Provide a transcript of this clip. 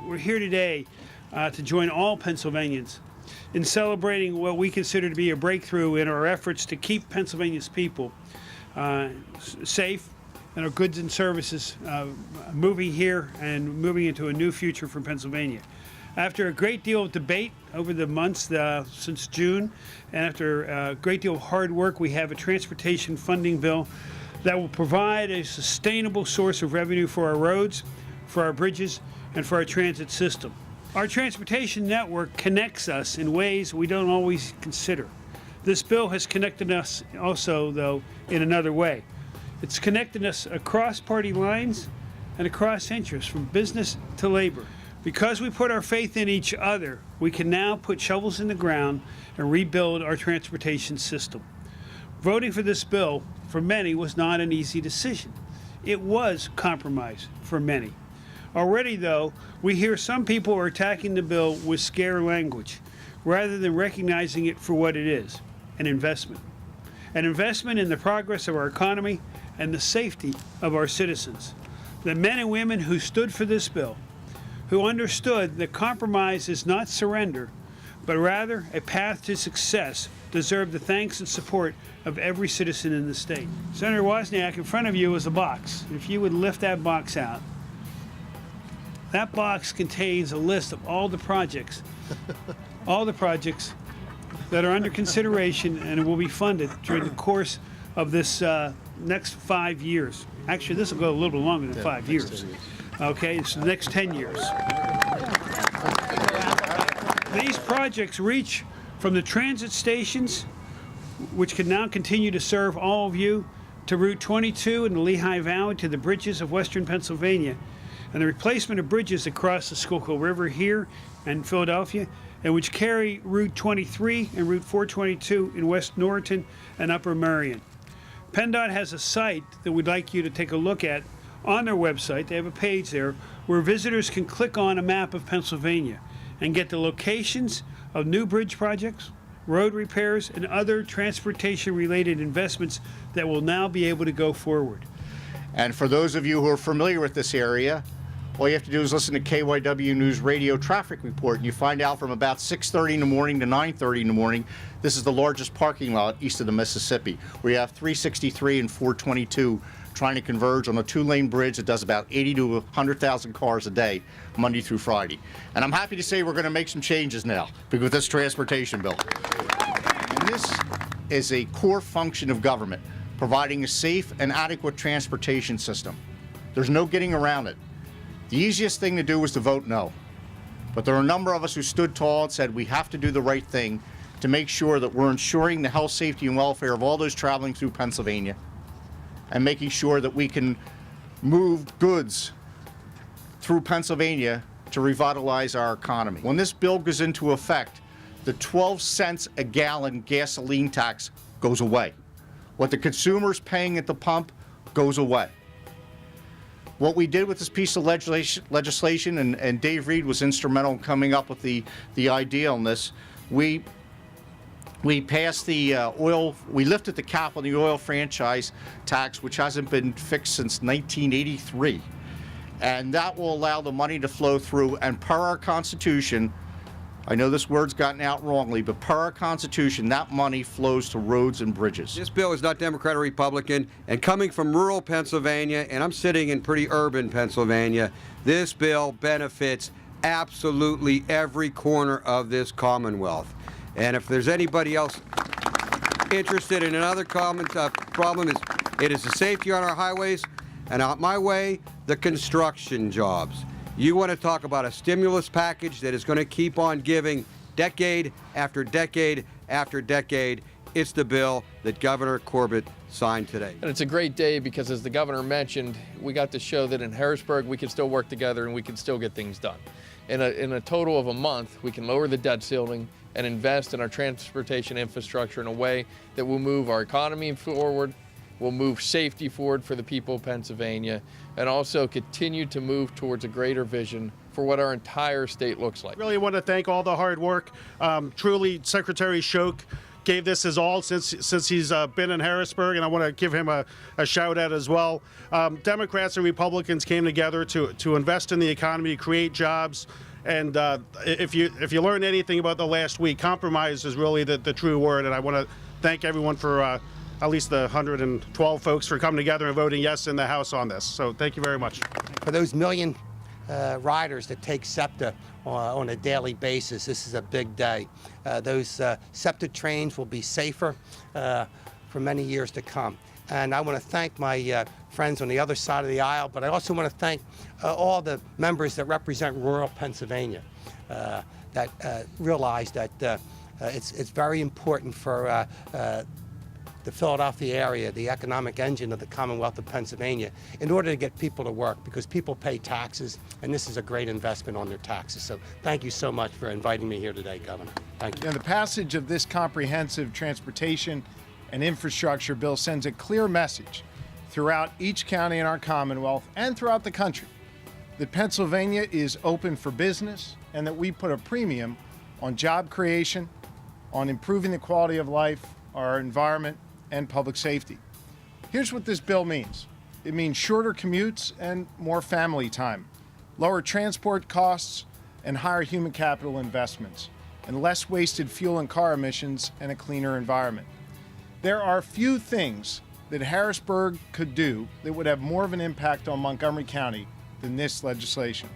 we're here today to join all Pennsylvanians in celebrating what we consider to be a breakthrough in our efforts to keep Pennsylvania's people safe and our goods and services moving here and moving into a new future for Pennsylvania. After a great deal of debate over the months since June, and after a great deal of hard work, we have a transportation funding bill that will provide a sustainable source of revenue for our roads, for our bridges, and for our transit system. Our transportation network connects us in ways we don't always consider. This bill has connected us also, though, in another way. It's connected us across party lines and across interests, from business to labor. Because we put our faith in each other, we can now put shovels in the ground and rebuild our transportation system. Voting for this bill, for many, was not an easy decision. It was compromise for many. Already, though, we hear some people are attacking the bill with scare language, rather than recognizing it for what it is, an investment. An investment in the progress of our economy and the safety of our citizens. The men and women who stood for this bill, who understood that compromise is not surrender, but rather a path to success, deserve the thanks and support of every citizen in the state. Senator Wozniak, in front of you is a box. If you would lift that box out, that box contains a list of all the projects that are under consideration and will be funded during the course of this next 5 years. Actually, this will go a little bit longer than 5 years. Okay, it's the next 10 years. These projects reach from the transit stations, which can now continue to serve all of you, to Route 22 in the Lehigh Valley, to the bridges of Western Pennsylvania, and the replacement of bridges across the Schuylkill River here in Philadelphia, and which carry Route 23 and Route 422 in West Norriton and Upper Merion. PennDOT has a site that we'd like you to take a look at on their website. They have a page there where visitors can click on a map of Pennsylvania and get the locations of new bridge projects, road repairs, and other transportation-related investments that will now be able to go forward. And for those of you who are familiar with this area, all you have to do is listen to KYW News Radio traffic report, and you find out from about 6:30 in the morning to 9:30 in the morning, this is the largest parking lot east of the Mississippi. We have 363 and 422 trying to converge on a two-lane bridge that does about 80 to 100,000 cars a day, Monday through Friday. And I'm happy to say we're going to make some changes now with this transportation bill. And this is a core function of government, providing a safe and adequate transportation system. There's no getting around it. The easiest thing to do was to vote no. But there are a number of us who stood tall and said we have to do the right thing to make sure that we're ensuring the health, safety, and welfare of all those traveling through Pennsylvania, and making sure that we can move goods through Pennsylvania to revitalize our economy. When this bill goes into effect, the 12 cents a gallon gasoline tax goes away. What the consumer's paying at the pump goes away. What we did with this piece of legislation, and Dave Reed was instrumental in coming up with the idea on this, we passed the we lifted the cap on the oil franchise tax, which hasn't been fixed since 1983. And that will allow the money to flow through, and per our Constitution, I know this word's gotten out wrongly, but per our Constitution, that money flows to roads and bridges. This bill is not Democrat or Republican, and coming from rural Pennsylvania, and I'm sitting in pretty urban Pennsylvania, this bill benefits absolutely every corner of this Commonwealth. And if there's anybody else interested in another common problem, it is the safety on our highways, and out my way, the construction jobs. You want to talk about a stimulus package that is going to keep on giving decade after decade after decade. It's the bill that Governor Corbett signed today. And it's a great day because, as the governor mentioned, we got to show that in Harrisburg we can still work together and we can still get things done. In a total of a month, we can lower the debt ceiling and invest in our transportation infrastructure in a way that will move our economy forward, will move safety forward for the people of Pennsylvania, and also continue to move towards a greater vision for what our entire state looks like. Really want to thank all the hard work. Truly, Secretary Shoke, gave this his all since he's been in Harrisburg, and I want to give him a shout out as well. Democrats and Republicans came together to invest in the economy, create jobs, and if you learn anything about the last week, compromise is really the true word. And I want to thank everyone for at least the 112 folks for coming together and voting yes in the House on this. So thank you very much. For those million riders that take SEPTA on a daily basis, this is a big day. Those SEPTA trains will be safer for many years to come. And I want to thank my friends on the other side of the aisle, but I also want to thank all the members that represent rural Pennsylvania that realize that it's very important for the Philadelphia area, the economic engine of the Commonwealth of Pennsylvania, in order to get people to work, because people pay taxes, and this is a great investment on their taxes. So thank you so much for inviting me here today, Governor. Thank you. And the passage of this comprehensive transportation and infrastructure bill sends a clear message throughout each county in our Commonwealth and throughout the country that Pennsylvania is open for business and that we put a premium on job creation, on improving the quality of life, our environment, and public safety. Here's what this bill means. It means shorter commutes and more family time, lower transport costs and higher human capital investments, and less wasted fuel and car emissions and a cleaner environment. There are few things that Harrisburg could do that would have more of an impact on Montgomery County than this legislation.